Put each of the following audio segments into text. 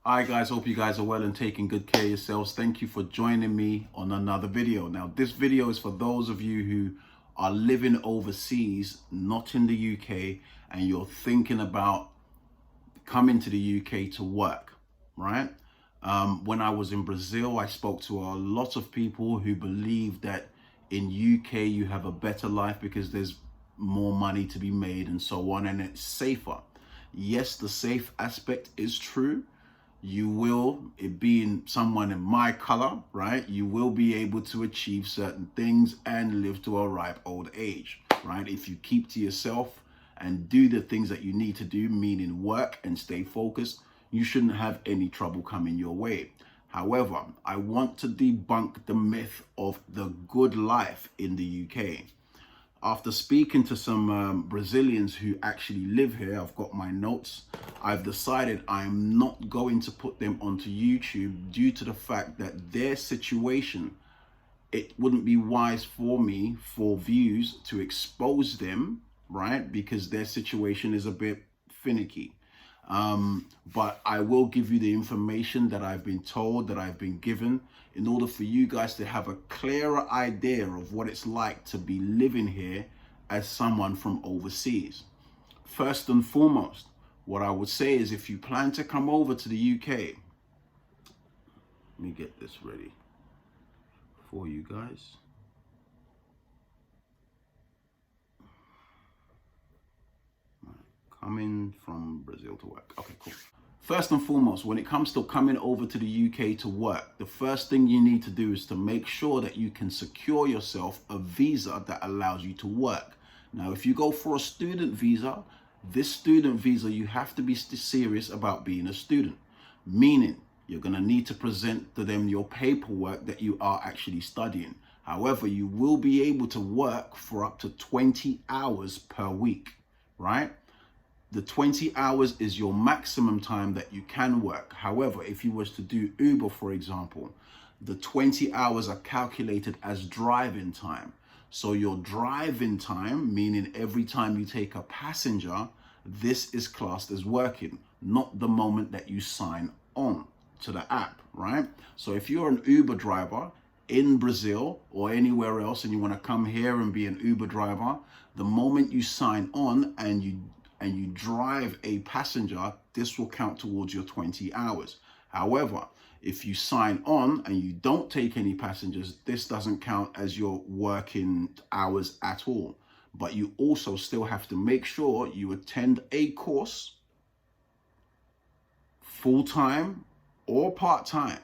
Hi guys, hope you guys are well and taking good care of yourselves. Thank you for joining me on another video. Now this video is for those of you who are living overseas, not in the UK, and you're thinking about coming to the UK to work, right? When I was in Brazil, I spoke to a lot of people who believe that in UK you have a better life because there's more money to be made and so on, and it's safer. Yes, the safe aspect is true. You will, it being someone in my color, right? You will be able to achieve certain things and live to a ripe old age, right? If you keep to yourself and do the things that you need to do, meaning work and stay focused, you shouldn't have any trouble coming your way. However, I want to debunk the myth of the good life in the UK. After speaking to some Brazilians who actually live here, I've got my notes. I've decided I'm not going to put them onto YouTube due to the fact that their situation, it wouldn't be wise for me for views to expose them, right? Because their situation is a bit finicky. But I will give you the information that I've been told, that I've been given, in order for you guys to have a clearer idea of what it's like to be living here as someone from overseas. First and foremost, what I would say is if you plan to come over to the UK, let me get this ready for you guys. Coming from Brazil to work. Okay, cool. First and foremost, when it comes to coming over to the UK to work, the first thing you need to do is to make sure that you can secure yourself a visa that allows you to work. Now, if you go for a student visa, this student visa, you have to be serious about being a student, meaning you're going to need to present to them your paperwork that you are actually studying. However, you will be able to work for up to 20 hours per week, right? The 20 hours is your maximum time that you can work. However, if you was to do Uber, for example, the 20 hours are calculated as driving time. So your driving time, meaning every time you take a passenger, this is classed as working, not the moment that you sign on to the app, right? So if you're an Uber driver in Brazil or anywhere else and you want to come here and be an Uber driver, the moment you sign on and you drive a passenger, this will count towards your 20 hours. However, if you sign on and you don't take any passengers, this doesn't count as your working hours at all. But you also still have to make sure you attend a course, full-time or part-time.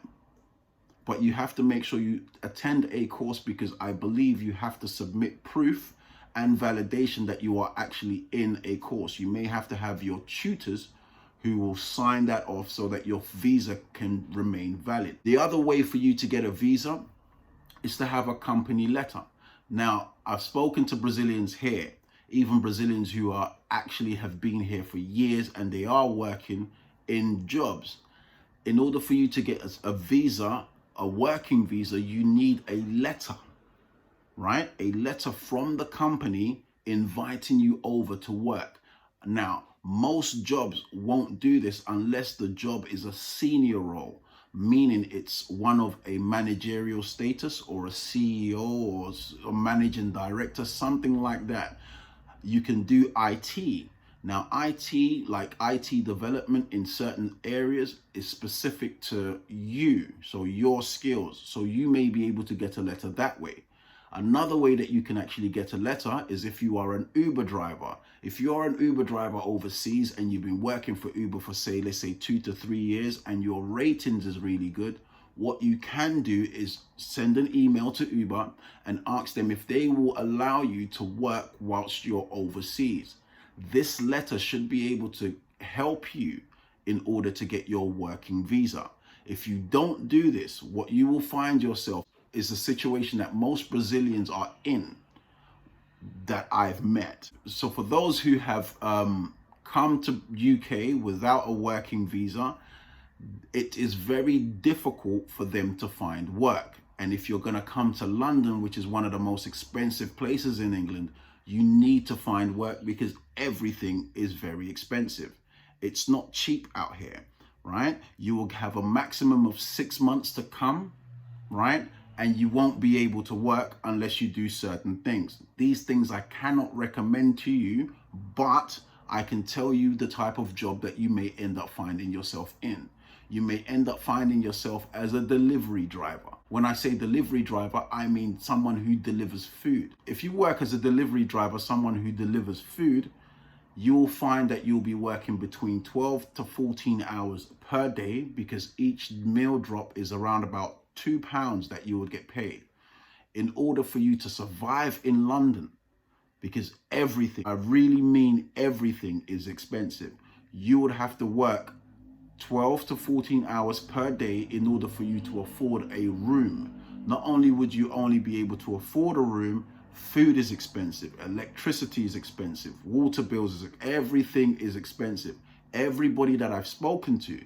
But you have to make sure you attend a course because I believe you have to submit proof and validation that you are actually in a course. You may have to have your tutors who will sign that off so that your visa can remain valid. The other way for you to get a visa is to have a company letter. Now, I've spoken to Brazilians here, even Brazilians who are actually have been here for years and they are working in jobs. In order for you to get a visa, a working visa, you need a letter, right? A letter from the company inviting you over to work. Now, most jobs won't do this unless the job is a senior role, meaning it's one of a managerial status or a CEO or a managing director, something like that. You can do IT. Now, IT, like IT development in certain areas, is specific to you, so your skills. So you may be able to get a letter that way. Another way that you can actually get a letter is if you are an Uber driver. If you're an Uber driver overseas and you've been working for Uber for, say, let's say 2 to 3 years and your ratings is really good, what you can do is send an email to Uber and ask them if they will allow you to work whilst you're overseas. This letter should be able to help you in order to get your working visa. If you don't do this, what you will find yourself is a situation that most Brazilians are in that I've met. So for those who have come to UK without a working visa, it is very difficult for them to find work. And if you're going to come to London, which is one of the most expensive places in England, you need to find work because everything is very expensive. It's not cheap out here. right? You will have a maximum of 6 months to come, right? And you won't be able to work unless you do certain things. These things I cannot recommend to you, but I can tell you the type of job that you may end up finding yourself in. You may end up finding yourself as a delivery driver. When I say delivery driver, I mean someone who delivers food. If you work as a delivery driver, someone who delivers food, you'll find that you'll be working between 12 to 14 hours per day, because each meal drop is around about £2 that you would get paid in order for you to survive in London, because everything, I really mean everything, is expensive. You would have to work 12 to 14 hours per day in order for you to afford a room. Not only would you only be able to afford a room, food is expensive, electricity is expensive, water bills, everything is expensive. Everybody that I've spoken to,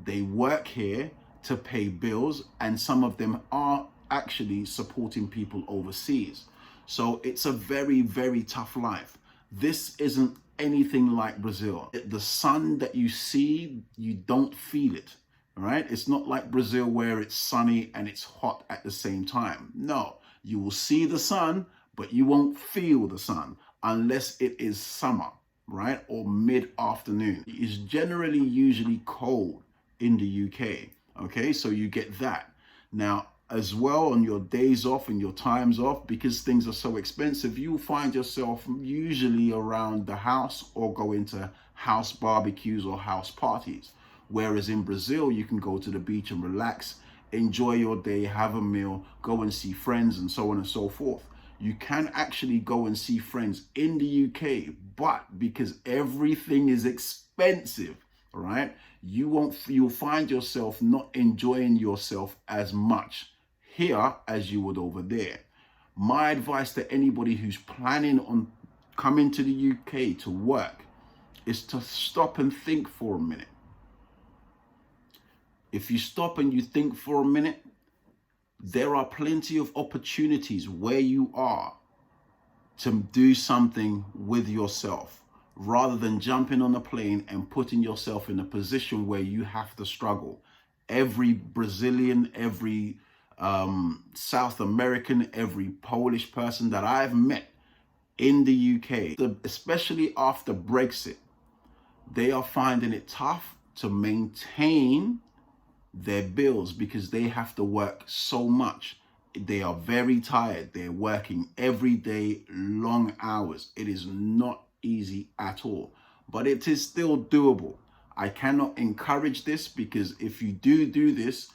they work here to pay bills, and some of them are actually supporting people overseas. So it's a very, very tough life. This isn't anything like Brazil. The sun that you see, you don't feel it, all right? It's not like Brazil where it's sunny and it's hot at the same time. No, you will see the sun, but you won't feel the sun unless it is summer, right? Or mid-afternoon. It's generally usually cold in the UK, okay? So you get that. Now, as well, on your days off and your times off, because things are so expensive, you'll find yourself usually around the house or go into house barbecues or house parties. Whereas in Brazil, you can go to the beach and relax, enjoy your day, have a meal, go and see friends, and so on and so forth. You can actually go and see friends in the UK, but because everything is expensive, right? You'll find yourself not enjoying yourself as much here as you would over there. My advice to anybody who's planning on coming to the UK to work is to stop and think for a minute. If you stop and you think for a minute, there are plenty of opportunities where you are to do something with yourself, rather than jumping on a plane and putting yourself in a position where you have to struggle. Every Brazilian, every South American, every Polish person that I've met in the UK, especially after Brexit, they are finding it tough to maintain their bills because they have to work so much. They are very tired. They're working every day, long hours. It is not easy at all, but it is still doable. I cannot encourage this, because if you do this,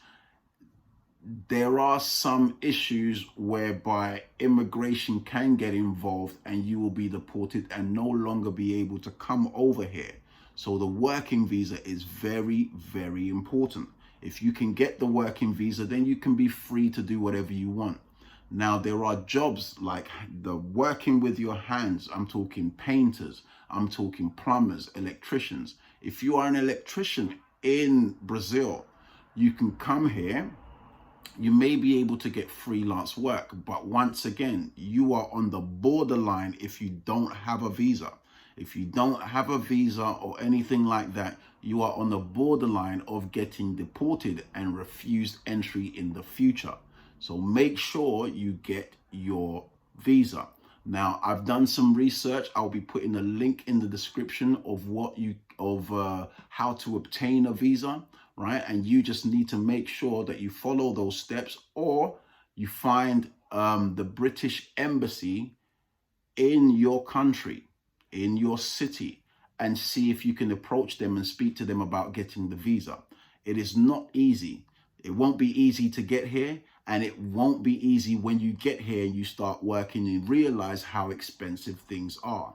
there are some issues whereby immigration can get involved and you will be deported and no longer be able to come over here. So the working visa is very, very important. If you can get the working visa, then you can be free to do whatever you want. Now, there are jobs like the working with your hands. I'm talking painters, I'm talking plumbers, electricians. If you are an electrician in Brazil, you can come here. You may be able to get freelance work, but once again, you are on the borderline if you don't have a visa. If you don't have a visa or anything like that, you are on the borderline of getting deported and refused entry in the future. So make sure you get your visa. Now, I've done some research. I'll be putting a link in the description of how to obtain a visa, right? And you just need to make sure that you follow those steps, or you find the British Embassy in your country, in your city, and see if you can approach them and speak to them about getting the visa. It is not easy. It won't be easy to get here, and it won't be easy when you get here and you start working and realize how expensive things are.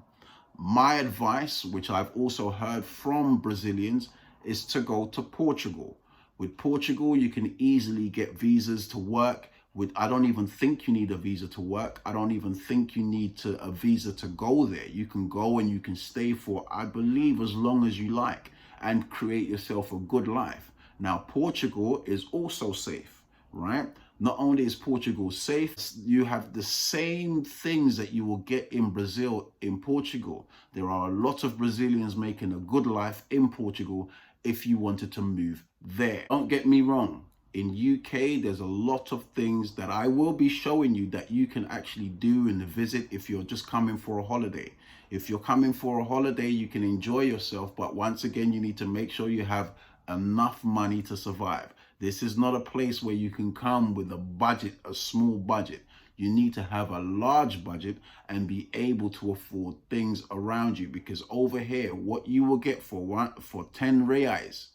My advice, which I've also heard from Brazilians, is to go to Portugal. With Portugal, you can easily get visas to work. I don't even think you need a visa to work. I don't even think you need a visa to go there. You can go and you can stay for, I believe, as long as you like, and create yourself a good life. Now, Portugal is also safe, right? Not only is Portugal safe, you have the same things that you will get in Brazil in Portugal. There are a lot of Brazilians making a good life in Portugal, if you wanted to move there. Don't get me wrong. In UK, there's a lot of things that I will be showing you that you can actually do in the visit if you're just coming for a holiday. If you're coming for a holiday, you can enjoy yourself, but once again, you need to make sure you have enough money to survive. This is not a place where you can come with a budget, a small budget. You need to have a large budget and be able to afford things around you, because over here, what you will get for 10 reais,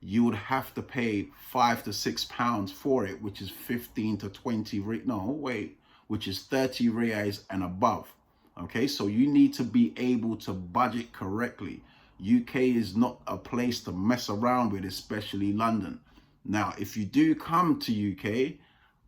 you would have to pay £5 to £6 for it, which is 15 to 20, which is 30 reais and above. Okay, so you need to be able to budget correctly. UK is not a place to mess around with, especially London. Now, if you do come to UK,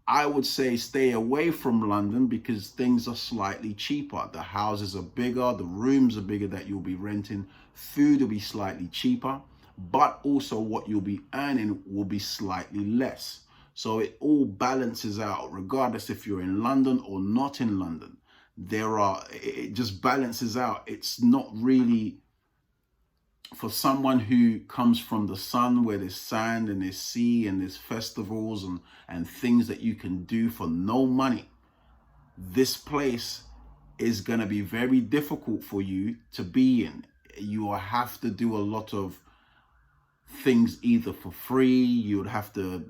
I would say stay away from London because things are slightly cheaper. The houses are bigger, the rooms are bigger that you'll be renting, food will be slightly cheaper, but also what you'll be earning will be slightly less. So it all balances out, regardless if you're in London or not in London. It just balances out. It's not really for someone who comes from the sun, where there's sand and there's sea and there's festivals and things that you can do for no money. This place is going to be very difficult for you to be in. You will have to do a lot of things either for free. You would have to,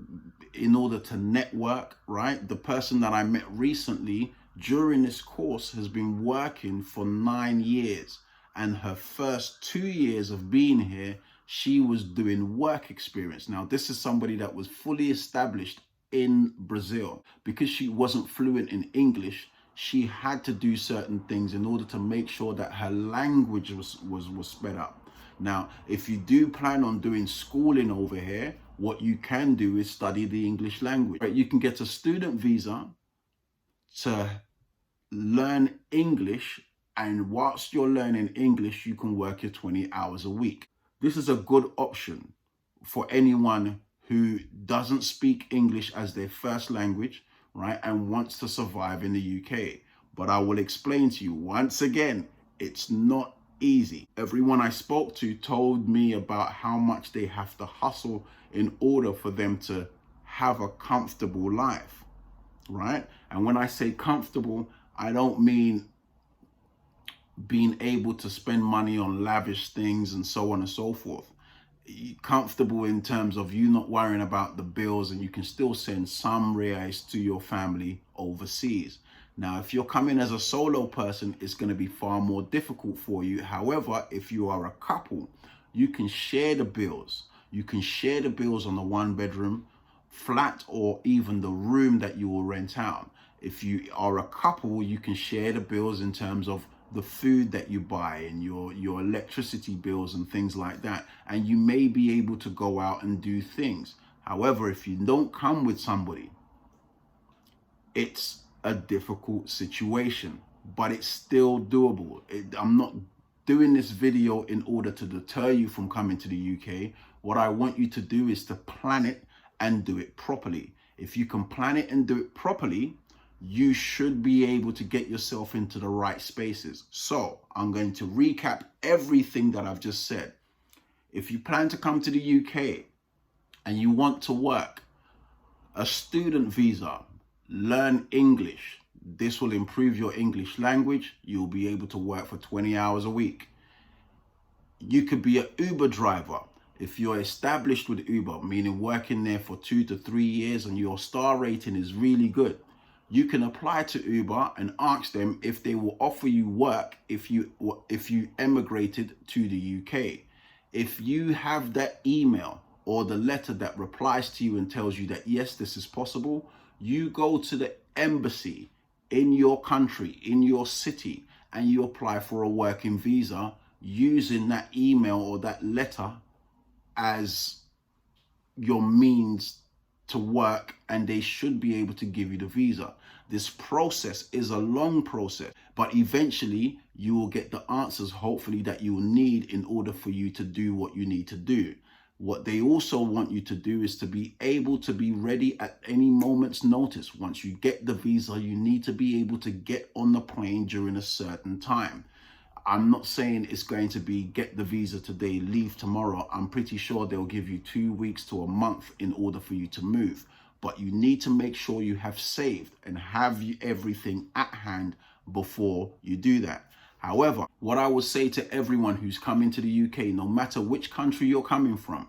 in order to network, right? The person that I met recently during this course has been working for 9 years. And her first 2 years of being here, she was doing work experience. Now, this is somebody that was fully established in Brazil. Because she wasn't fluent in English, she had to do certain things in order to make sure that her language was sped up. Now, if you do plan on doing schooling over here, what you can do is study the English language. Right? You can get a student visa to learn English, and whilst you're learning English, you can work your 20 hours a week. This is a good option for anyone who doesn't speak English as their first language, right, and wants to survive in the UK. But I will explain to you once again, it's not easy. Everyone I spoke to told me about how much they have to hustle in order for them to have a comfortable life, right? And when I say comfortable, I don't mean being able to spend money on lavish things and so on and so forth. Comfortable in terms of you not worrying about the bills, and you can still send some reais to your family overseas. Now, if you're coming as a solo person, it's going to be far more difficult for you. However, if you are a couple, you can share the bills. You can share the bills on the 1-bedroom flat or even the room that you will rent out. If you are a couple, you can share the bills in terms of the food that you buy and your electricity bills and things like that. And you may be able to go out and do things. However, if you don't come with somebody, it's a difficult situation, but it's still doable. I'm not doing this video in order to deter you from coming to the UK. What I want you to do is to plan it and do it properly. If you can plan it and do it properly, you should be able to get yourself into the right spaces. So I'm going to recap everything that I've just said. If you plan to come to the UK and you want to work, a student visa, learn English. This will improve your English language. You'll be able to work for 20 hours a week. You could be an Uber driver. If you're established with Uber, meaning working there for 2 to 3 years and your star rating is really good, you can apply to Uber and ask them if they will offer you work if you emigrated to the UK. If you have that email or the letter that replies to you and tells you that yes, this is possible, you go to the embassy in your country, in your city, and you apply for a working visa using that email or that letter as your means to work, and they should be able to give you the visa. This process is a long process, but eventually you will get the answers, hopefully, that you will need in order for you to do what you need to do. What they also want you to do is to be able to be ready at any moment's notice. Once you get the visa, you need to be able to get on the plane during a certain time. I'm not saying it's going to be get the visa today, leave tomorrow. I'm pretty sure they'll give you 2 weeks to a month in order for you to move. But you need to make sure you have saved and have everything at hand before you do that. However, what I would say to everyone who's coming to the UK, no matter which country you're coming from,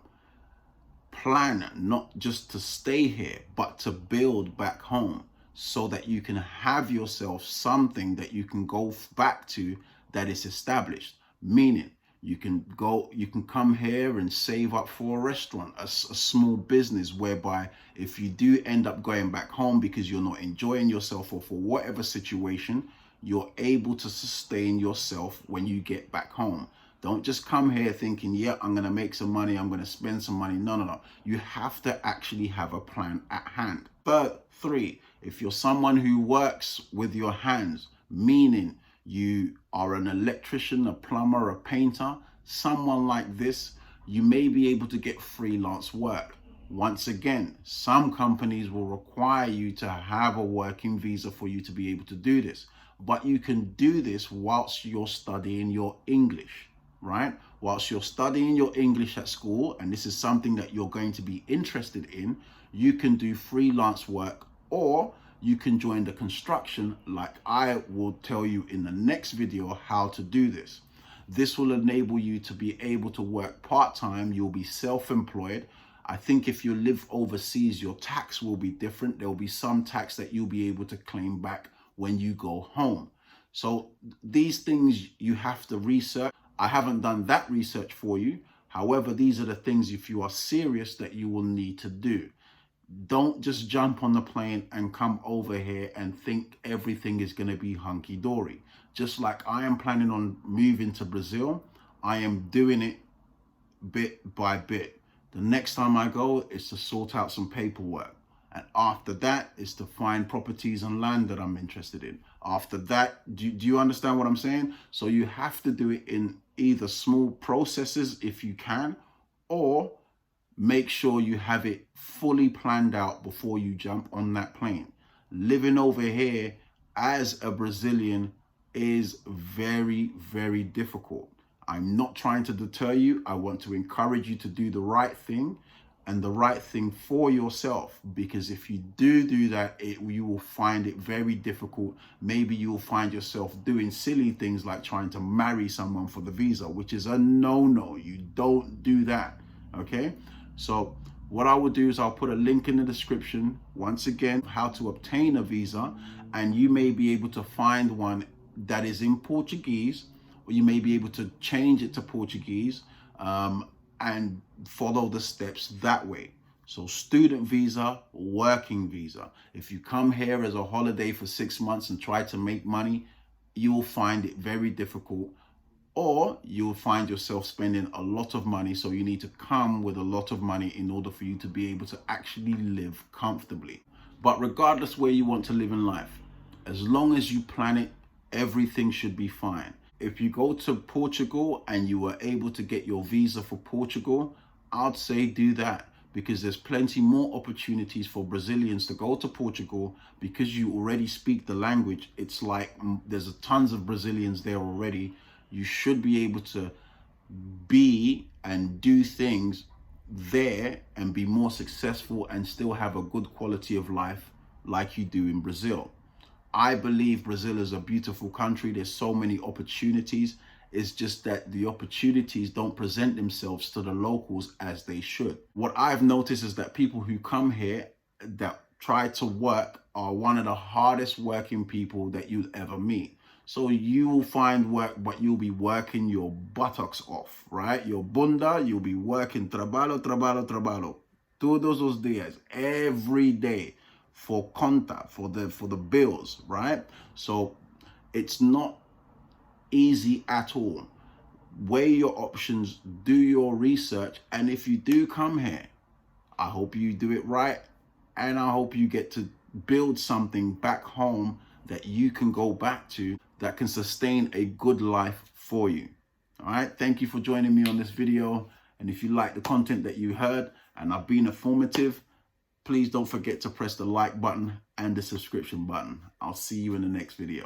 plan not just to stay here, but to build back home so that you can have yourself something that you can go back to that is established. Meaning you can come here and save up for a restaurant, a small business, whereby if you do end up going back home because you're not enjoying yourself or for whatever situation, you're able to sustain yourself when you get back home. Don't just come here thinking, yeah, I'm going to make some money, I'm going to spend some money. No. You have to actually have a plan at hand. Three, if you're someone who works with your hands, meaning you are an electrician, a plumber, a painter, someone like this, you may be able to get freelance work. Once again, some companies will require you to have a working visa for you to be able to do this. But you can do this whilst you're studying your English, right? Whilst you're studying your English at school, and this is something that you're going to be interested in, you can do freelance work, or you can join the construction, like I will tell you in the next video how to do this. This will enable you to be able to work part-time. You'll be self-employed. I think if you live overseas, your tax will be different. There will be some tax that you'll be able to claim back when you go home. So these things you have to research. I haven't done that research for you. However, these are the things, if you are serious, that you will need to do. Don't just jump on the plane and come over here and think everything is going to be hunky-dory. Just like I am planning on moving to Brazil, I am doing it bit by bit. The next time I go is to sort out some paperwork. And after that is to find properties and land that I'm interested in. After that, do you understand what I'm saying? So you have to do it in either small processes if you can, or make sure you have it fully planned out before you jump on that plane. Living over here as a Brazilian is very, very difficult. I'm not trying to deter you. I want to encourage you to do the right thing and the right thing for yourself, because if you do that, you will find it very difficult. Maybe you will find yourself doing silly things like trying to marry someone for the visa, which is a no-no. You don't do that, okay? So what I will do is I'll put a link in the description, once again, how to obtain a visa, and you may be able to find one that is in Portuguese, or you may be able to change it to Portuguese, and follow the steps that way. So student visa, working visa. If you come here as a holiday for 6 months and try to make money, you will find it very difficult, or you'll find yourself spending a lot of money. So you need to come with a lot of money in order for you to be able to actually live comfortably. But regardless where you want to live in life, as long as you plan it, everything should be fine. If you go to Portugal and you were able to get your visa for Portugal, I'd say do that, because there's plenty more opportunities for Brazilians to go to Portugal because you already speak the language. It's like there's tons of Brazilians there already. You should be able to be and do things there and be more successful and still have a good quality of life like you do in Brazil. I believe Brazil is a beautiful country. There's so many opportunities. It's just that the opportunities don't present themselves to the locals as they should. What I've noticed is that people who come here that try to work are one of the hardest working people that you'll ever meet. So you will find work, but you'll be working your buttocks off, right? Your bunda, you'll be working trabalho, todos os dias, every day, for conta, for the bills, right? So it's not easy at all. Weigh your options, do your research, and if you do come here, I hope you do it right, and I hope you get to build something back home that you can go back to, that can sustain a good life for you. All right, thank you for joining me on this video, and if you like the content that you heard and I've been informative, please don't forget to press the like button and the subscription button. I'll see you in the next video.